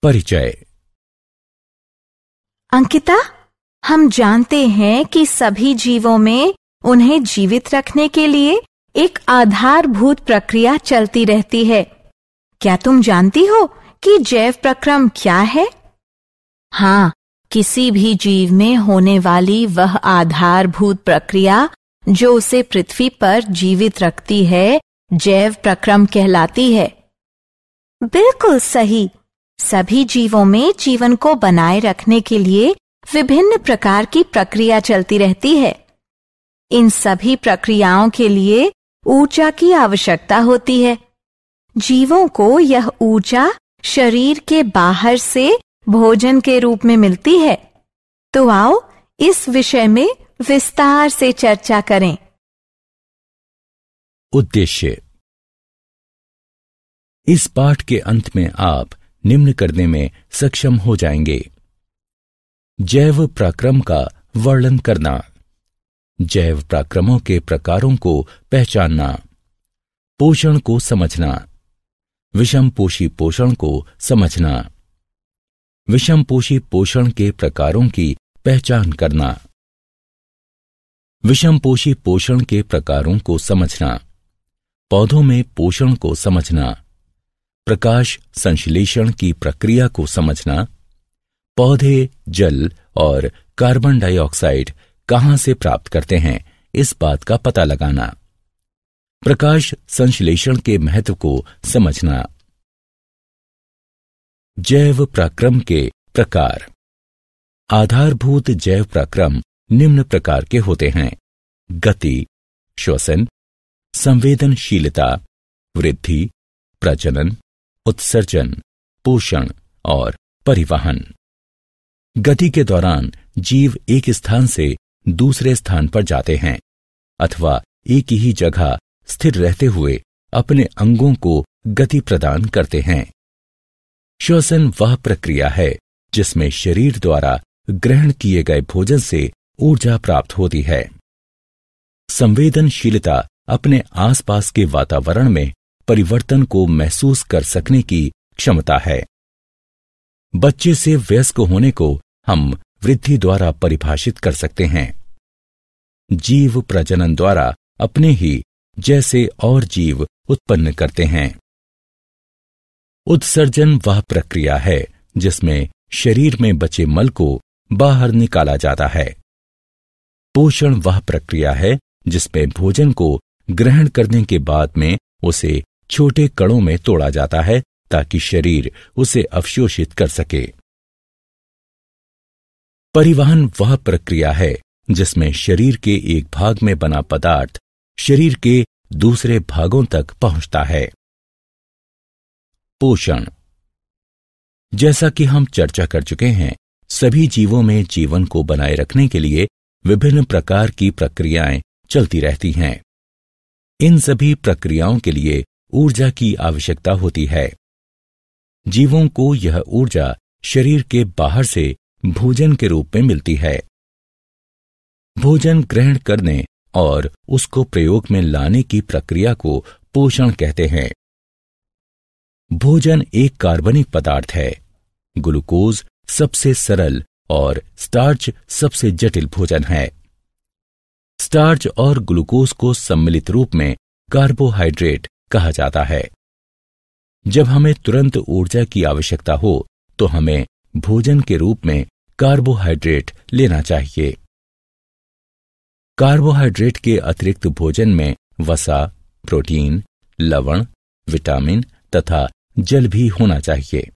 परिचय। अंकिता, हम जानते हैं कि सभी जीवों में उन्हें जीवित रखने के लिए एक आधारभूत प्रक्रिया चलती रहती है। क्या तुम जानती हो कि जैव प्रक्रम क्या है? हाँ, किसी भी जीव में होने वाली वह आधारभूत प्रक्रिया जो उसे पृथ्वी पर जीवित रखती है, जैव प्रक्रम कहलाती है। बिल्कुल सही। सभी जीवों में जीवन को बनाए रखने के लिए विभिन्न प्रकार की प्रक्रिया चलती रहती है। इन सभी प्रक्रियाओं के लिए ऊर्जा की आवश्यकता होती है। जीवों को यह ऊर्जा शरीर के बाहर से भोजन के रूप में मिलती है। तो आओ इस विषय में विस्तार से चर्चा करें। उद्देश्य। इस पाठ के अंत में आप निम्न करने में सक्षम हो जाएंगे: जैव प्रक्रम का वर्णन करना, जैव प्रक्रमों के प्रकारों को पहचानना, पोषण को समझना, विषमपोषी पोषण को समझना, विषमपोषी पोषण के प्रकारों की पहचान करना, विषमपोषी पोषण के प्रकारों को समझना, पौधों में पोषण को समझना, प्रकाश संश्लेषण की प्रक्रिया को समझना, पौधे जल और कार्बन डाइऑक्साइड कहां से प्राप्त करते हैं इस बात का पता लगाना, प्रकाश संश्लेषण के महत्व को समझना। जैव प्रक्रम के प्रकार। आधारभूत जैव प्रक्रम निम्न प्रकार के होते हैं: गति, श्वसन, संवेदनशीलता, वृद्धि, प्रजनन, उत्सर्जन, पोषण और परिवहन। गति के दौरान जीव एक स्थान से दूसरे स्थान पर जाते हैं अथवा एक ही जगह स्थिर रहते हुए अपने अंगों को गति प्रदान करते हैं। श्वसन वह प्रक्रिया है जिसमें शरीर द्वारा ग्रहण किए गए भोजन से ऊर्जा प्राप्त होती है। संवेदनशीलता अपने आसपास के वातावरण में परिवर्तन को महसूस कर सकने की क्षमता है। बच्चे से वयस्क होने को हम वृद्धि द्वारा परिभाषित कर सकते हैं। जीव प्रजनन द्वारा अपने ही जैसे और जीव उत्पन्न करते हैं। उत्सर्जन वह प्रक्रिया है जिसमें शरीर में बचे मल को बाहर निकाला जाता है। पोषण वह प्रक्रिया है जिसमें भोजन को ग्रहण करने के बाद में उसे छोटे कणों में तोड़ा जाता है ताकि शरीर उसे अवशोषित कर सके। परिवहन वह प्रक्रिया है जिसमें शरीर के एक भाग में बना पदार्थ शरीर के दूसरे भागों तक पहुंचता है। पोषण। जैसा कि हम चर्चा कर चुके हैं, सभी जीवों में जीवन को बनाए रखने के लिए विभिन्न प्रकार की प्रक्रियाएं चलती रहती हैं। इन सभी प्रक्रियाओं के लिए ऊर्जा की आवश्यकता होती है। जीवों को यह ऊर्जा शरीर के बाहर से भोजन के रूप में मिलती है। भोजन ग्रहण करने और उसको प्रयोग में लाने की प्रक्रिया को पोषण कहते हैं। भोजन एक कार्बनिक पदार्थ है। ग्लूकोज सबसे सरल और स्टार्च सबसे जटिल भोजन है। स्टार्च और ग्लूकोज को सम्मिलित रूप में कार्बोहाइड्रेट कहा जाता है। जब हमें तुरंत ऊर्जा की आवश्यकता हो तो हमें भोजन के रूप में कार्बोहाइड्रेट लेना चाहिए। कार्बोहाइड्रेट के अतिरिक्त भोजन में वसा, प्रोटीन, लवण, विटामिन तथा जल भी होना चाहिए,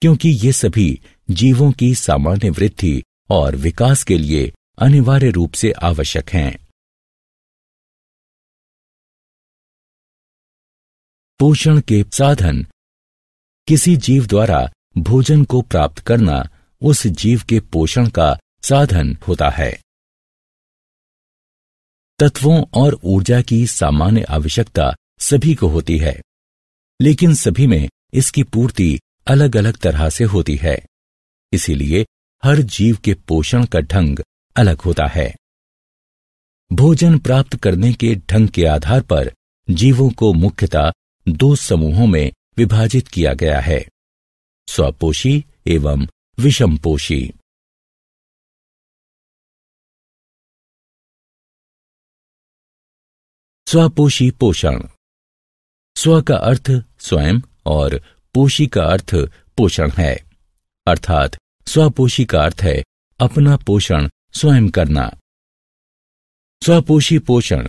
क्योंकि ये सभी जीवों की सामान्य वृद्धि और विकास के लिए अनिवार्य रूप से आवश्यक हैं। पोषण के साधन। किसी जीव द्वारा भोजन को प्राप्त करना उस जीव के पोषण का साधन होता है। तत्वों और ऊर्जा की सामान्य आवश्यकता सभी को होती है, लेकिन सभी में इसकी पूर्ति अलग अलग तरह से होती है। इसीलिए हर जीव के पोषण का ढंग अलग होता है। भोजन प्राप्त करने के ढंग के आधार पर जीवों को मुख्यतः दो समूहों में विभाजित किया गया है: स्वपोषी एवं विषमपोषी। स्वपोषी पोषण। स्व का अर्थ स्वयं और पोषी का अर्थ पोषण है, अर्थात स्वपोषी का अर्थ है अपना पोषण स्वयं करना। स्वपोषी पोषण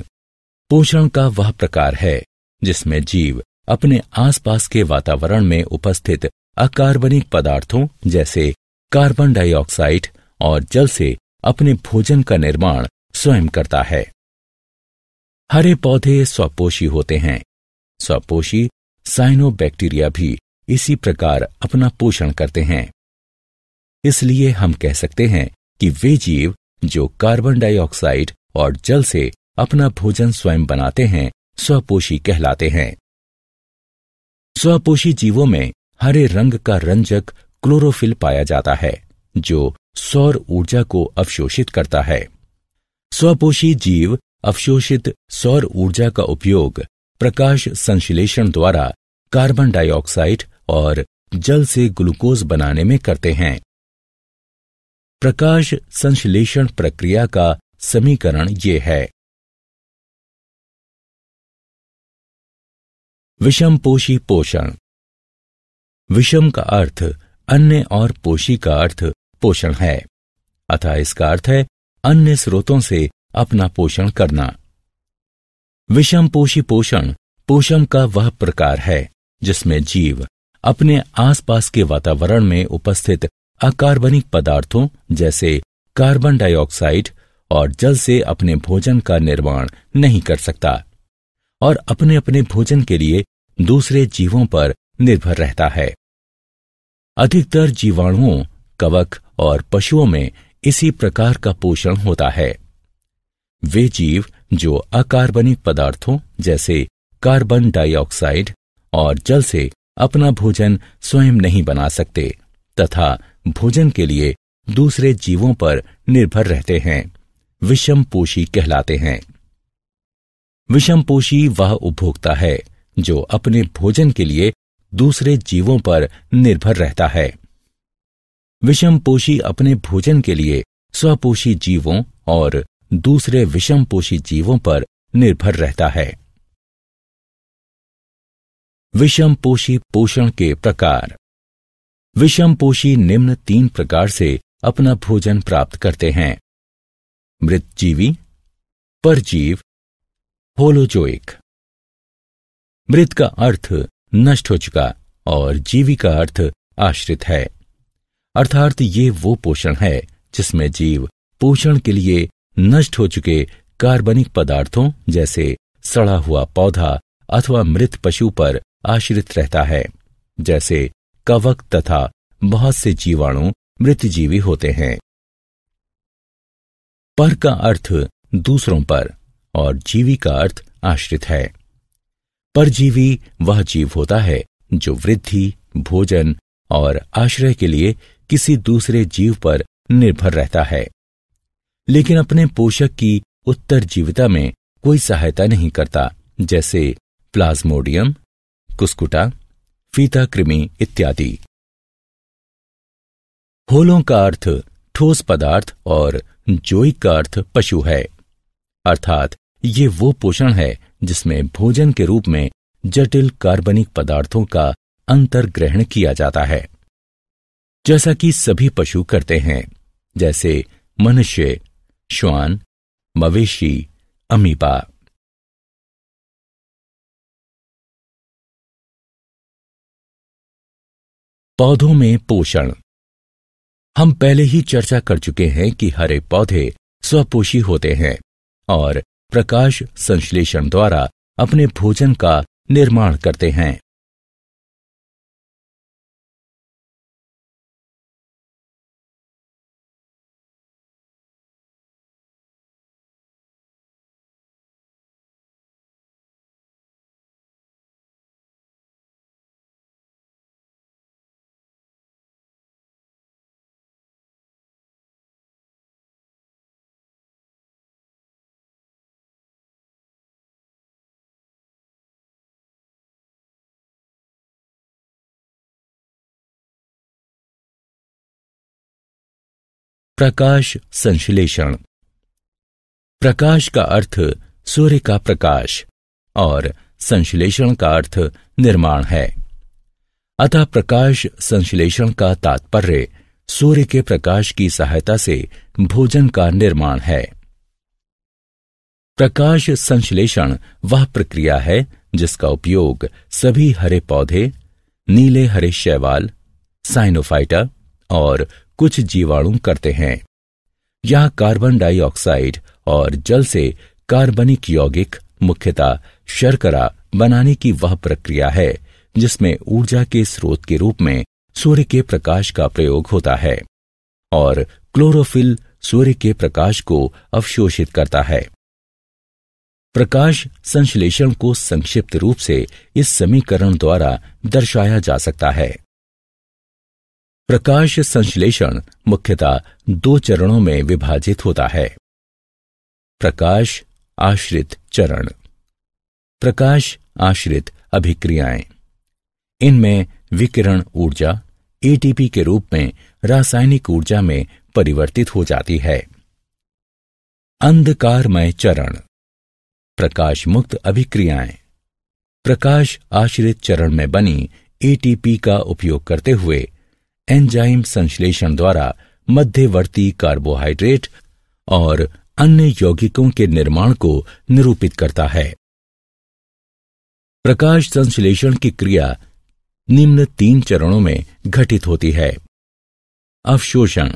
पोषण का वह प्रकार है जिसमें जीव अपने आसपास के वातावरण में उपस्थित अकार्बनिक पदार्थों जैसे कार्बन डाइऑक्साइड और जल से अपने भोजन का निर्माण स्वयं करता है। हरे पौधे स्वपोषी होते हैं। स्वपोषी साइनोबैक्टीरिया भी इसी प्रकार अपना पोषण करते हैं। इसलिए हम कह सकते हैं कि वे जीव जो कार्बन डाइऑक्साइड और जल से अपना भोजन स्वयं बनाते हैं स्वपोषी कहलाते हैं। स्वपोषी जीवों में हरे रंग का रंजक क्लोरोफिल पाया जाता है जो सौर ऊर्जा को अवशोषित करता है। स्वपोषी जीव अवशोषित सौर ऊर्जा का उपयोग प्रकाश संश्लेषण द्वारा कार्बन डाइऑक्साइड और जल से ग्लूकोज बनाने में करते हैं। प्रकाश संश्लेषण प्रक्रिया का समीकरण ये है। विषमपोषी पोषण। विषम का अर्थ अन्य और पोषी का अर्थ पोषण है, अतः इसका अर्थ है अन्य स्रोतों से अपना पोषण करना। विषमपोषी पोषण पोषण का वह प्रकार है जिसमें जीव अपने आसपास के वातावरण में उपस्थित अकार्बनिक पदार्थों जैसे कार्बन डाइऑक्साइड और जल से अपने भोजन का निर्माण नहीं कर सकता और अपने अपने भोजन के लिए दूसरे जीवों पर निर्भर रहता है। अधिकतर जीवाणुओं, कवक और पशुओं में इसी प्रकार का पोषण होता है। वे जीव जो अकार्बनिक पदार्थों जैसे कार्बन डाइऑक्साइड और जल से अपना भोजन स्वयं नहीं बना सकते तथा भोजन के लिए दूसरे जीवों पर निर्भर रहते हैं, विषमपोषी कहलाते हैं। विषमपोषी वह उपभोक्ता है जो अपने भोजन के लिए दूसरे जीवों पर निर्भर रहता है। विषमपोषी अपने भोजन के लिए स्वपोषी जीवों और दूसरे विषमपोषी जीवों पर निर्भर रहता है। विषमपोषी पोषण के प्रकार। विषमपोषी निम्न 3 प्रकार से अपना भोजन प्राप्त करते हैं: मृतजीवी, परजीव, होलोजोइक। मृत का अर्थ नष्ट हो चुका और जीवी का अर्थ आश्रित है, अर्थात ये वो पोषण है जिसमें जीव पोषण के लिए नष्ट हो चुके कार्बनिक पदार्थों जैसे सड़ा हुआ पौधा अथवा मृत पशु पर आश्रित रहता है। जैसे कवक तथा बहुत से जीवाणु मृतजीवी होते हैं। पर का अर्थ दूसरों पर और जीवी का अर्थ आश्रित है। परजीवी वह जीव होता है जो वृद्धि, भोजन और आश्रय के लिए किसी दूसरे जीव पर निर्भर रहता है, लेकिन अपने पोषक की उत्तरजीविता में कोई सहायता नहीं करता, जैसे प्लाज्मोडियम, कुस्कुटा, फीता कृमि इत्यादि। होलों का अर्थ ठोस पदार्थ और जोइक का अर्थ पशु है, अर्थात ये वो पोषण है जिसमें भोजन के रूप में जटिल कार्बनिक पदार्थों का अंतर्ग्रहण किया जाता है, जैसा कि सभी पशु करते हैं, जैसे मनुष्य, श्वान, मवेशी, अमीबा। पौधों में पोषण। हम पहले ही चर्चा कर चुके हैं कि हरे पौधे स्वपोषी होते हैं और प्रकाश संश्लेषण द्वारा अपने भोजन का निर्माण करते हैं। प्रकाश संश्लेषण। प्रकाश का अर्थ सूर्य का प्रकाश और संश्लेषण का अर्थ निर्माण है। अतः प्रकाश संश्लेषण का तात्पर्य सूर्य के प्रकाश की सहायता से भोजन का निर्माण है। प्रकाश संश्लेषण वह प्रक्रिया है जिसका उपयोग सभी हरे पौधे, नीले हरे शैवाल, साइनोफाइटा और कुछ जीवाणु करते हैं। यह कार्बन डाइऑक्साइड और जल से कार्बनिक यौगिक, मुख्यतः शर्करा बनाने की वह प्रक्रिया है जिसमें ऊर्जा के स्रोत के रूप में सूर्य के प्रकाश का प्रयोग होता है और क्लोरोफिल सूर्य के प्रकाश को अवशोषित करता है। प्रकाश संश्लेषण को संक्षिप्त रूप से इस समीकरण द्वारा दर्शाया जा सकता है। प्रकाश संश्लेषण मुख्यतः 2 चरणों में विभाजित होता है। प्रकाश आश्रित चरण, प्रकाश आश्रित अभिक्रियाएं। इनमें विकिरण ऊर्जा एटीपी के रूप में रासायनिक ऊर्जा में परिवर्तित हो जाती है। अंधकारमय चरण, प्रकाश मुक्त अभिक्रियाएं। प्रकाश आश्रित चरण में बनी एटीपी का उपयोग करते हुए एंजाइम संश्लेषण द्वारा मध्यवर्ती कार्बोहाइड्रेट और अन्य यौगिकों के निर्माण को निरूपित करता है। प्रकाश संश्लेषण की क्रिया निम्न 3 चरणों में घटित होती है। अवशोषण,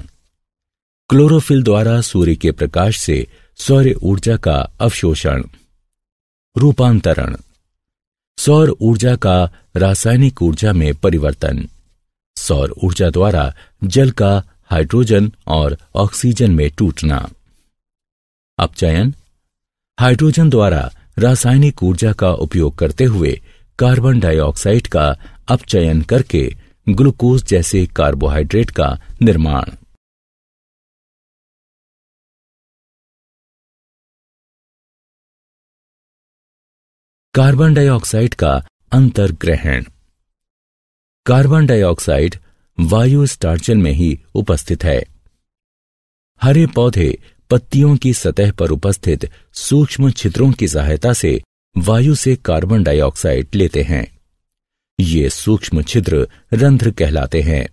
क्लोरोफिल द्वारा सूर्य के प्रकाश से सौर ऊर्जा का अवशोषण। रूपांतरण, सौर ऊर्जा का रासायनिक ऊर्जा में परिवर्तन। सौर ऊर्जा द्वारा जल का हाइड्रोजन और ऑक्सीजन में टूटना। अपचयन, हाइड्रोजन द्वारा रासायनिक ऊर्जा का उपयोग करते हुए कार्बन डाइऑक्साइड का अपचयन करके ग्लूकोज जैसे कार्बोहाइड्रेट का निर्माण। कार्बन डाइऑक्साइड का अंतर्ग्रहण। कार्बन डाइऑक्साइड वायु स्टार्चन में ही उपस्थित है। हरे पौधे पत्तियों की सतह पर उपस्थित सूक्ष्म छिद्रों की सहायता से वायु से कार्बन डाइऑक्साइड लेते हैं। ये सूक्ष्म छिद्र रंध्र कहलाते हैं।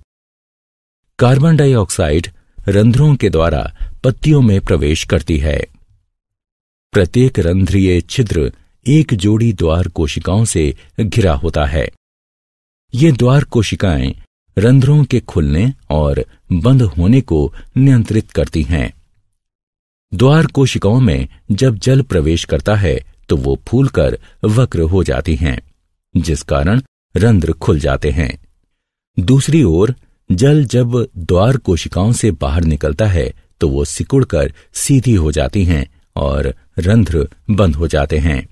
कार्बन डाइऑक्साइड रंध्रों के द्वारा पत्तियों में प्रवेश करती है। प्रत्येक रंध्रीय छिद्र एक जोड़ी द्वार कोशिकाओं से घिरा होता है। ये द्वार कोशिकाएं रंध्रों के खुलने और बंद होने को नियंत्रित करती हैं। द्वार कोशिकाओं में जब जल प्रवेश करता है तो वो फूलकर वक्र हो जाती हैं, जिस कारण रंध्र खुल जाते हैं। दूसरी ओर जल जब द्वार कोशिकाओं से बाहर निकलता है तो वो सिकुड़कर सीधी हो जाती हैं और रंध्र बंद हो जाते हैं।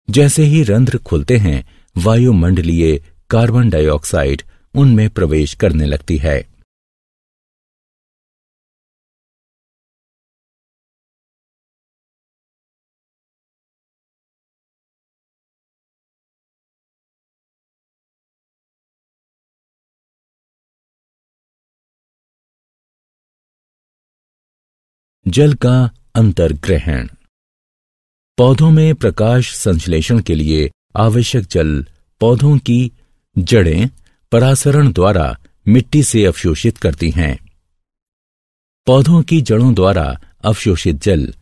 जैसे ही रंध्र खुलते हैं, वायुमंडलीय कार्बन डाइऑक्साइड उनमें प्रवेश करने लगती है। जल का अंतर्ग्रहण। पौधों में प्रकाश संश्लेषण के लिए आवश्यक जल पौधों की जड़ें परासरण द्वारा मिट्टी से अवशोषित करती हैं। पौधों की जड़ों द्वारा अवशोषित जल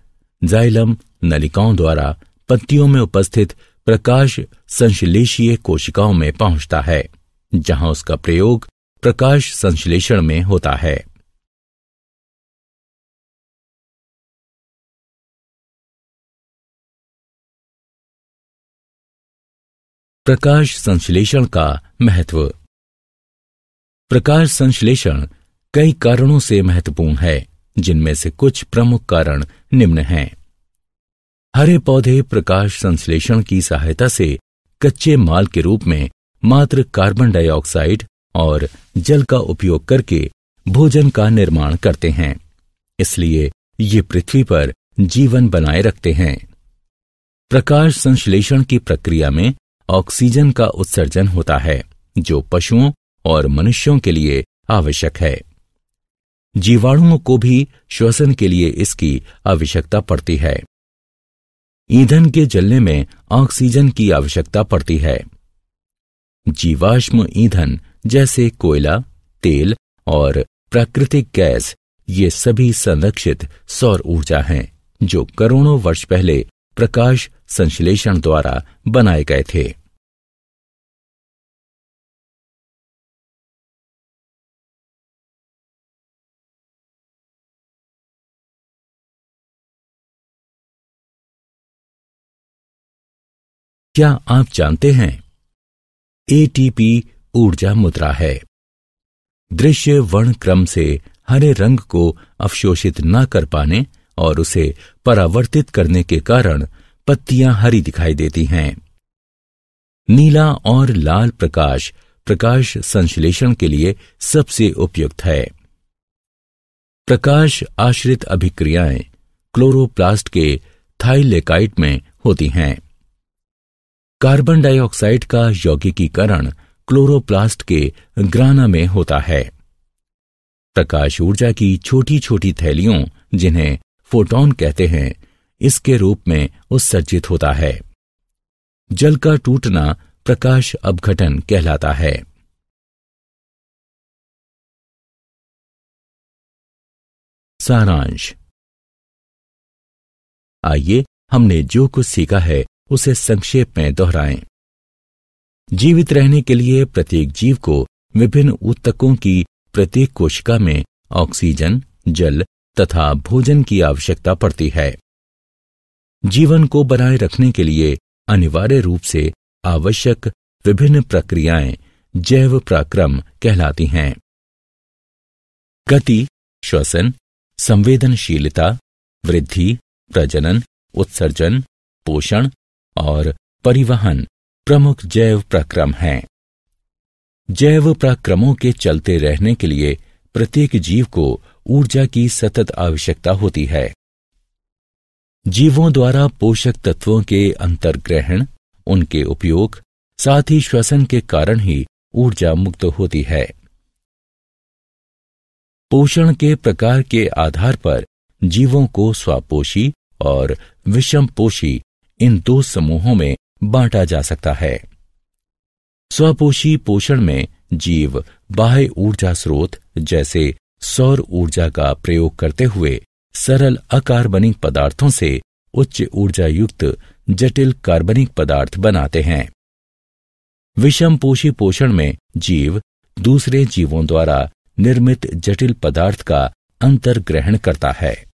जाइलम नलिकाओं द्वारा पत्तियों में उपस्थित प्रकाश संश्लेषीय कोशिकाओं में पहुंचता है, जहां उसका प्रयोग प्रकाश संश्लेषण में होता है। प्रकाश संश्लेषण का महत्व। प्रकाश संश्लेषण कई कारणों से महत्वपूर्ण है, जिनमें से कुछ प्रमुख कारण निम्न हैं। हरे पौधे प्रकाश संश्लेषण की सहायता से कच्चे माल के रूप में मात्र कार्बन डाइऑक्साइड और जल का उपयोग करके भोजन का निर्माण करते हैं, इसलिए ये पृथ्वी पर जीवन बनाए रखते हैं। प्रकाश संश्लेषण की प्रक्रिया में ऑक्सीजन का उत्सर्जन होता है, जो पशुओं और मनुष्यों के लिए आवश्यक है। जीवाणुओं को भी श्वसन के लिए इसकी आवश्यकता पड़ती है। ईंधन के जलने में ऑक्सीजन की आवश्यकता पड़ती है। जीवाश्म ईंधन जैसे कोयला, तेल और प्राकृतिक गैस, ये सभी संरक्षित सौर ऊर्जा हैं जो करोड़ों वर्ष पहले प्रकाश संश्लेषण द्वारा बनाए गए थे। क्या आप जानते हैं एटीपी ऊर्जा मुद्रा है। दृश्य वर्ण क्रम से हरे रंग को अवशोषित न कर पाने और उसे परावर्तित करने के कारण पत्तियां हरी दिखाई देती हैं। नीला और लाल प्रकाश प्रकाश संश्लेषण के लिए सबसे उपयुक्त है। प्रकाश आश्रित अभिक्रियाएं क्लोरोप्लास्ट के थाइलेकाइट में होती हैं। कार्बन डाइऑक्साइड का यौगिकीकरण क्लोरोप्लास्ट के ग्राना में होता है। प्रकाश ऊर्जा की छोटी छोटी थैलियों, जिन्हें फोटॉन कहते हैं, इसके रूप में उत्सर्जित होता है। जल का टूटना प्रकाश अपघटन कहलाता है। सारांश। आइए हमने जो कुछ सीखा है उसे संक्षेप में दोहराएं। जीवित रहने के लिए प्रत्येक जीव को विभिन्न ऊतकों की प्रत्येक कोशिका में ऑक्सीजन, जल तथा भोजन की आवश्यकता पड़ती है। जीवन को बनाए रखने के लिए अनिवार्य रूप से आवश्यक विभिन्न प्रक्रियाएं जैव पराक्रम कहलाती हैं। गति, श्वसन, संवेदनशीलता, वृद्धि, प्रजनन, उत्सर्जन, पोषण और परिवहन प्रमुख जैव पराक्रम हैं। जैव पराक्रमों के चलते रहने के लिए प्रत्येक जीव को ऊर्जा की सतत आवश्यकता होती है। जीवों द्वारा पोषक तत्वों के अंतर्ग्रहण, उनके उपयोग, साथ ही श्वसन के कारण ही ऊर्जा मुक्त होती है। पोषण के प्रकार के आधार पर जीवों को स्वापोषी और विषमपोषी इन दो समूहों में बांटा जा सकता है। स्वपोषी पोषण में जीव बाह्य ऊर्जा स्रोत जैसे सौर ऊर्जा का प्रयोग करते हुए सरल अकार्बनिक पदार्थों से उच्च ऊर्जा युक्त जटिल कार्बनिक पदार्थ बनाते हैं। विषमपोषी पोषण में जीव दूसरे जीवों द्वारा निर्मित जटिल पदार्थ का अंतर्ग्रहण करता है।